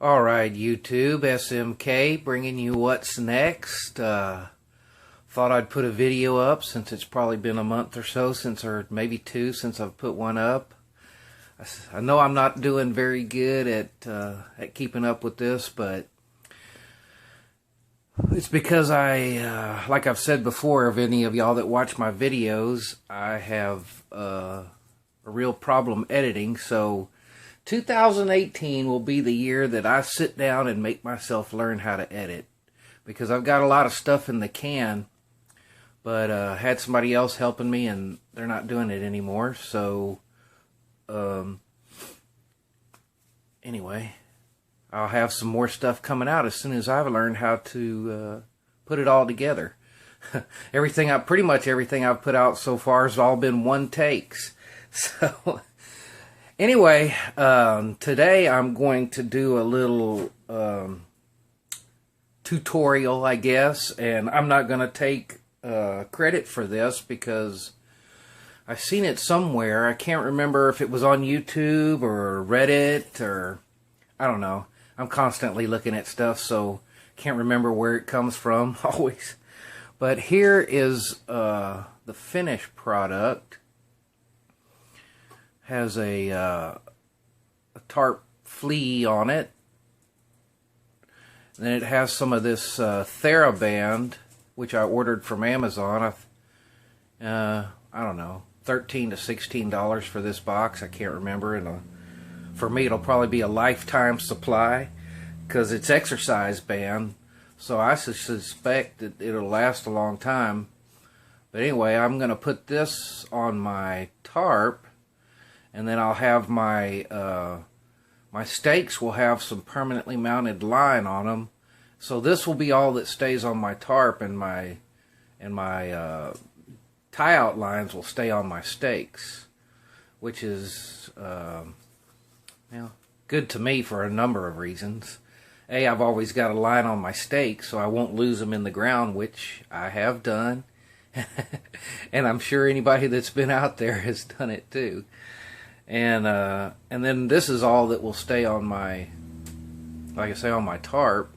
Alright, YouTube, SMK, bringing you what's next. Thought I'd put a video up since it's probably been a month or so or maybe two since I've put one up. I know I'm not doing very good at keeping up with this, but it's because like I've said before, of any of y'all that watch my videos, I have a real problem editing. So 2018 will be the year that I sit down and make myself learn how to edit, because I've got a lot of stuff in the can, but had somebody else helping me and they're not doing it anymore. So anyway, I'll have some more stuff coming out as soon as I've learned how to put it all together. Pretty much everything I've put out so far has all been one takes. So anyway, today I'm going to do a little tutorial, I guess, and I'm not going to take credit for this because I've seen it somewhere. I can't remember if it was on YouTube or Reddit or I don't know. I'm constantly looking at stuff, so can't remember where it comes from always. But here is the finished product. Has a tarp flea on it. And then it has some of this TheraBand, which I ordered from Amazon. I don't know, $13 to $16 for this box. I can't remember. And for me, it'll probably be a lifetime supply because it's exercise band. So I suspect that it'll last a long time. But anyway, I'm going to put this on my tarp. And then I'll have my my stakes will have some permanently mounted line on them. So this will be all that stays on my tarp, and my tie out lines will stay on my stakes, which is good to me for a number of reasons. A, I've always got a line on my stakes, so I won't lose them in the ground, which I have done, and I'm sure anybody that's been out there has done it too. And then this is all that will stay on my, like I say, on my tarp,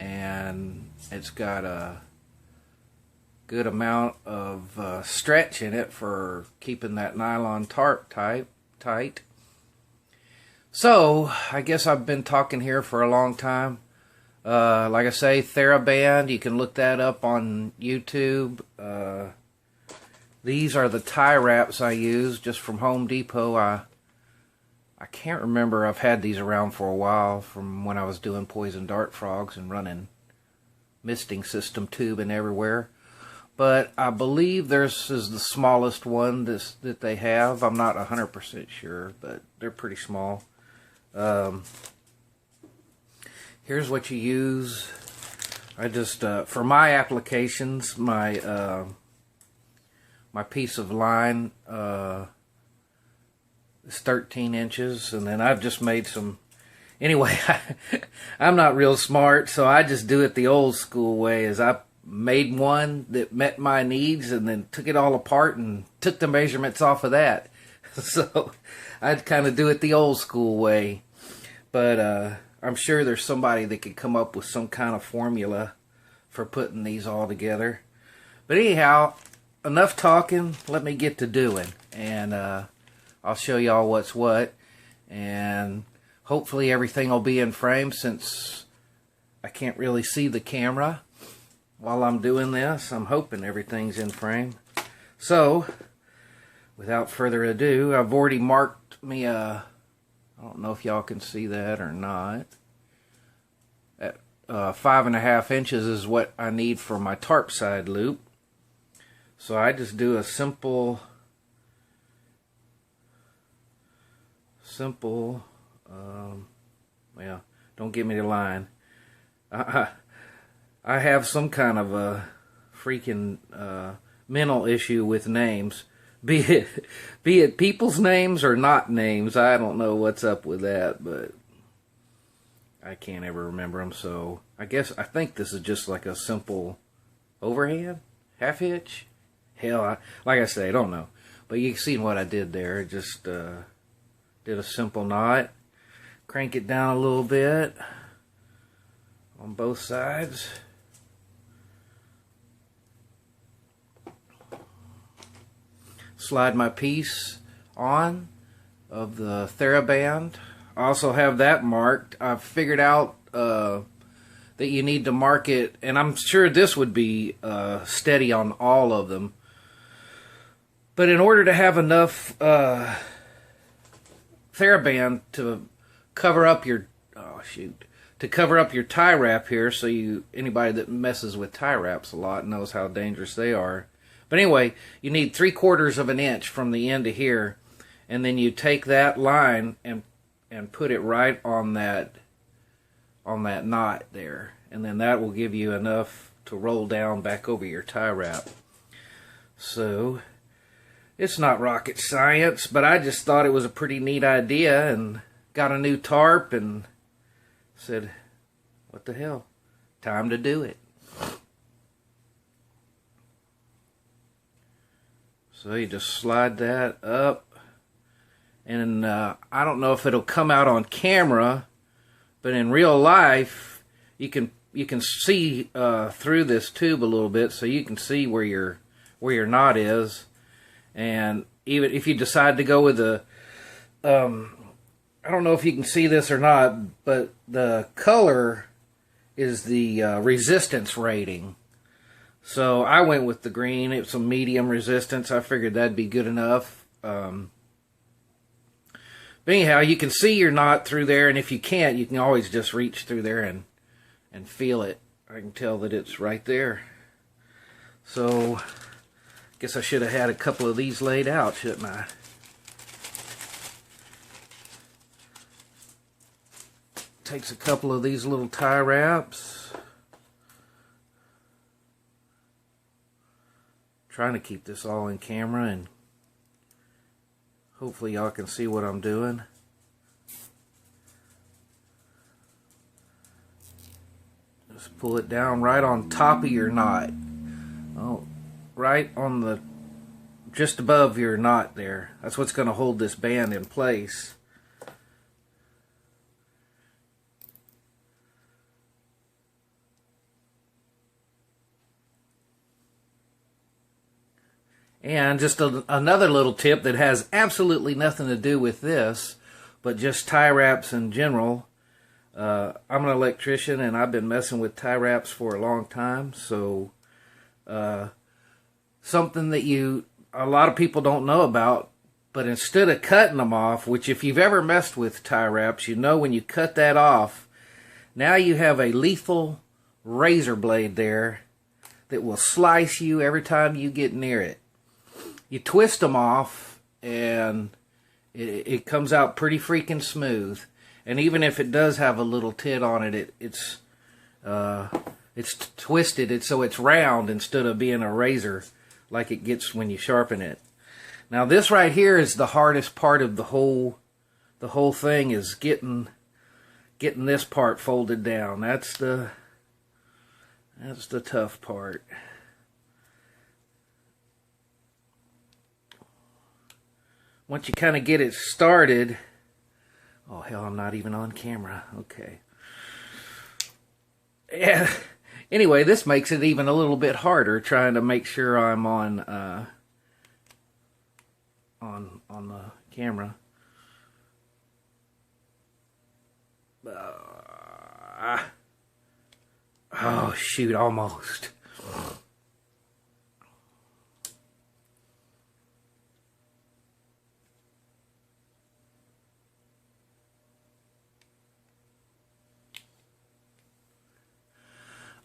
and it's got a good amount of stretch in it for keeping that nylon tarp tight. So I guess I've been talking here for a long time. Like I say, TheraBand, you can look that up on YouTube. These are the tie wraps I use just from Home Depot. I can't remember. I've had these around for a while from when I was doing poison dart frogs and running misting system tubing everywhere. But I believe this is the smallest one that they have. I'm not 100% sure, but they're pretty small. Here's what you use. I just, for my applications, my piece of line is 13 inches, and then I've just made some. Anyway, I'm not real smart, so I just do it the old school way. Is I made one that met my needs, and then took it all apart and took the measurements off of that. So I'd kind of do it the old school way, but I'm sure there's somebody that could come up with some kind of formula for putting these all together. But anyhow, enough talking, let me get to doing, and I'll show y'all what's what, and hopefully everything will be in frame since I can't really see the camera while I'm doing this. I'm hoping everything's in frame. So, without further ado, I've already marked me I don't know if y'all can see that or not. At 5.5 inches is what I need for my tarp side loop. So I just do a simple well, don't give me the line. I have some kind of a freaking mental issue with names, be it people's names or not names. I don't know what's up with that, but I can't ever remember them. So I think this is just like a simple overhand, half hitch. Hell, like I say, I don't know. But you see what I did there. Just did a simple knot. crank it down a little bit on both sides. Slide my piece on of the TheraBand. I also have that marked. I've figured out that you need to mark it, and I'm sure this would be steady on all of them. But in order to have enough TheraBand to cover up your tie wrap here, so anybody that messes with tie wraps a lot knows how dangerous they are. But anyway, you need 3/4 of an inch from the end to here, and then you take that line and put it right on that knot there, and then that will give you enough to roll down back over your tie wrap. So it's not rocket science, but I just thought it was a pretty neat idea, and got a new tarp and said, what the hell, time to do it. So you just slide that up, and I don't know if it'll come out on camera, but in real life you can see through this tube a little bit, so you can see where your knot is. And even if you decide to go with I don't know if you can see this or not, but the color is the resistance rating. So I went with the green. It was a medium resistance. I figured that'd be good enough. But anyhow, you can see your knot through there, and if you can't, you can always just reach through there and feel it. I can tell that it's right there. So guess I should have had a couple of these laid out, shouldn't I? Takes a couple of these little tie wraps. Trying to keep this all in camera, and hopefully y'all can see what I'm doing. Just pull it down right on top of your knot. Oh, right on just above your knot there. That's what's going to hold this band in place. And just another little tip that has absolutely nothing to do with this, but just tie wraps in general. I'm an electrician, and I've been messing with tie wraps for a long time. So something that a lot of people don't know about, but instead of cutting them off, which if you've ever messed with tie wraps, you know when you cut that off, now you have a lethal razor blade there that will slice you every time you get near it. You twist them off, and it comes out pretty freaking smooth. And even if it does have a little tit on it, it's twisted so it's round instead of being a razor like it gets when you sharpen it. Now this right here is the hardest part of the whole thing, is getting this part folded down. That's the tough part. Once you kind of get it started, oh hell, I'm not even on camera. Okay. Yeah. Anyway, this makes it even a little bit harder trying to make sure I'm on the camera. Oh shoot, almost.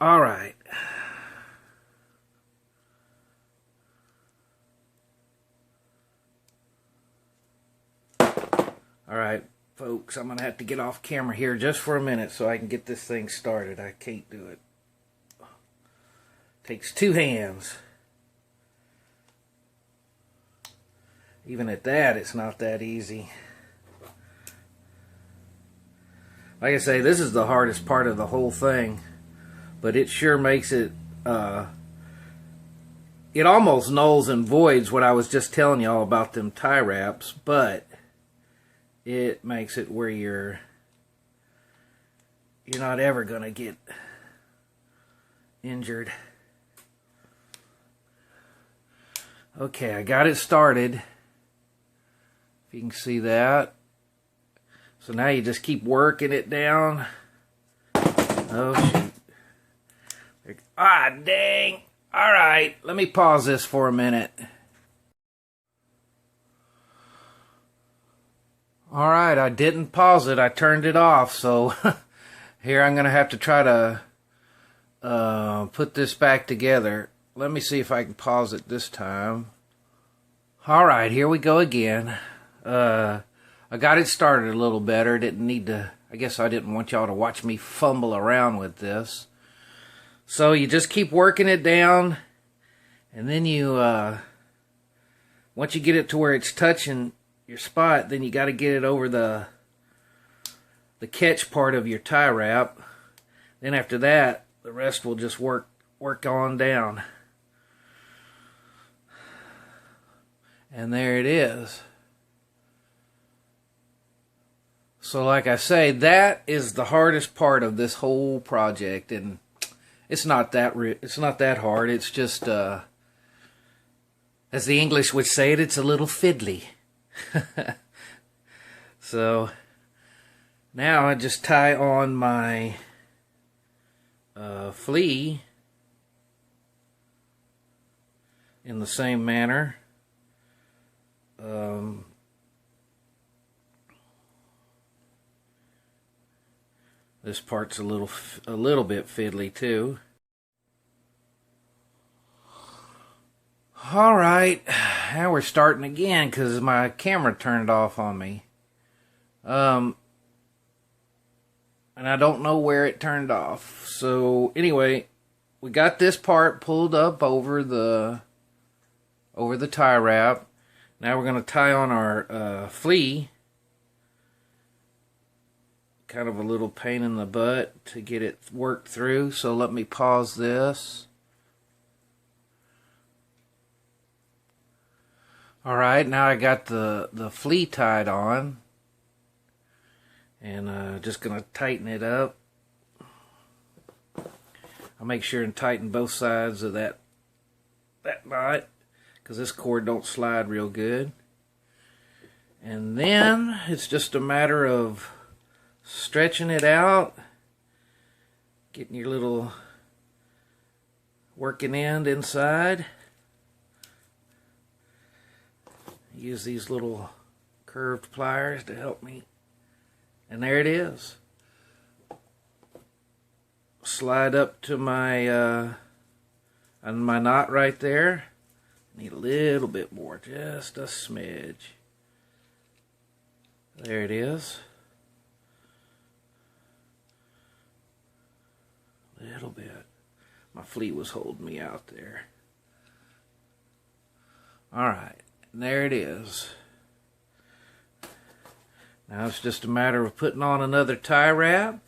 All right. All right, folks, I'm going to have to get off camera here just for a minute so I can get this thing started. I can't do it. Takes two hands. Even at that, it's not that easy. Like I say, this is the hardest part of the whole thing, but it sure makes it, it almost nulls and voids what I was just telling y'all about them tie wraps, but it makes it where you're not ever going to get injured. Okay, I got it started. If you can see that. So now you just keep working it down. Oh, shoot. Ah, dang. All right, let me pause this for a minute. All right, I didn't pause it. I turned it off. So here I'm going to have to try to put this back together. Let me see if I can pause it this time. All right, here we go again. I got it started a little better. Didn't need to, I guess I didn't want y'all to watch me fumble around with this. So you just keep working it down, and then you, once you get it to where it's touching your spot, then you got to get it over the catch part of your tie wrap. Then after that, the rest will just work on down. And there it is. So like I say, that is the hardest part of this whole project, and it's not that hard. It's just as the English would say it, it's a little fiddly. So now I just tie on my flea in the same manner. This part's a little bit fiddly too. All right, now we're starting again because my camera turned off on me. And I don't know where it turned off. So anyway, we got this part pulled up over the tie wrap. Now we're going to tie on our flea. Kind of a little pain in the butt to get it worked through, so let me pause this. Alright, now I got the flea tied on, and just going to tighten it up. I'll make sure and tighten both sides of that knot, because this cord don't slide real good. And then it's just a matter of stretching it out, getting your little working end inside. Use these little curved pliers to help me. And there it is. Slide up to my on my knot right there. Need a little bit more, just a smidge. There it is. Little bit. My flea was holding me out there. Alright, there it is. Now it's just a matter of putting on another tie wrap.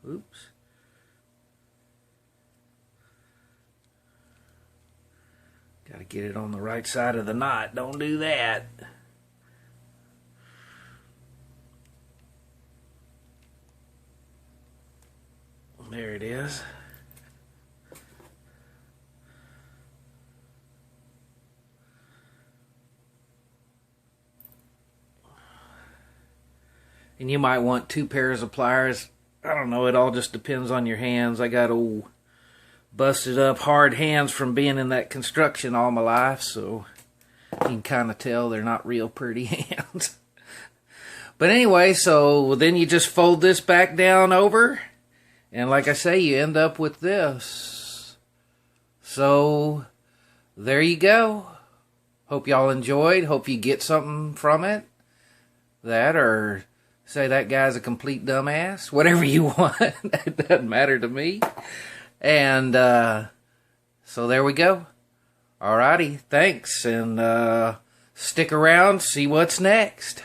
Oops. Gotta get it on the right side of the knot. Don't do that. There it is. And you might want 2 pairs of pliers. I don't know, it all just depends on your hands. I got old busted up hard hands from being in that construction all my life, so you can kind of tell they're not real pretty hands. But anyway, so then you just fold this back down over, and like I say, you end up with this. So there you go. Hope y'all enjoyed. Hope you get something from it. That, or say that guy's a complete dumbass. Whatever you want. It doesn't matter to me. And so there we go. Alrighty, thanks. And stick around, see what's next.